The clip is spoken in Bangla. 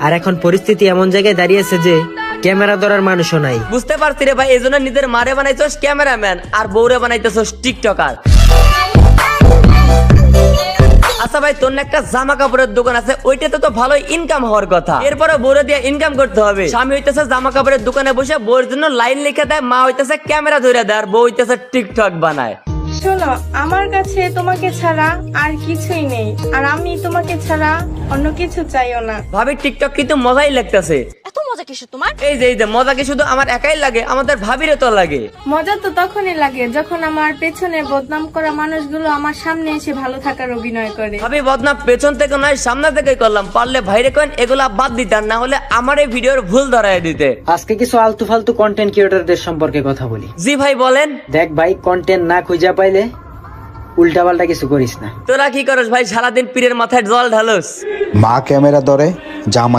আর এখন পরিস্থিতি এমন জায়গায় দাঁড়িয়েছে যে ক্যামেরা ধরার মানুষও নাই। বুঝতে পারছি রে ভাই, এই জন্য নিজের মারে বানাইছস ক্যামেরাম্যান আর বউরে বানাইতেছস টিকটকার। আচ্ছা ভাই, তোর না একটা জামা কাপড়ের দোকান আছে, ওইটাতে তো ভালোই ইনকাম হওয়ার কথা। এরপরে বউরে দিয়ে ইনকাম করতে হবে। স্বামী হইতেছে জামা কাপড়ের দোকানে বসে বউর জন্য লাইন লিখে দেয়, মা হইতেছে ক্যামেরা ধরে দেয়, আর বউ হইতেছে টিকটক বানায়। শোনো, আমার কাছে তোমাকে ছাড়া আর কিছুই নেই, আর আমি তোমাকে ছাড়া অন্য কিছু চাইও না। ভাবি টিকটক কিন্তু মজাই লাগতেছে। এত মজা কিসে তোমার? এই যে মজা কি শুধু আমার একাই লাগে, আমাদের ভাবিরে তো লাগে। মজা তো তখনই লাগে যখন আমার পেছনে বদনাম করা মানুষগুলো আমার সামনে এসে ভালো থাকার অভিনয় করে। ভাবি বদনাম পেছন থেকে নয়, সামনে থেকে করলাম। পারলে ভাইরে কেন এগুলা বাদ দিতেন, না হলে আমার এই ভিডিওর ভুল ধরায় দিতে। আজকে কিছু আলতু ফালতু কন্টেন্ট ক্রিয়েটরদের সম্পর্কে কথা বলি। জি ভাই বলেন। দেখ ভাই, কন্টেন্ট না খুঁজে পাইলে উল্টাপাল্টা কিছু করিস না। তোরা কি করস ভাই? সারাদিন পীরের মাথায় জল ঢালস। মা ক্যামেরা ধরে, জামাই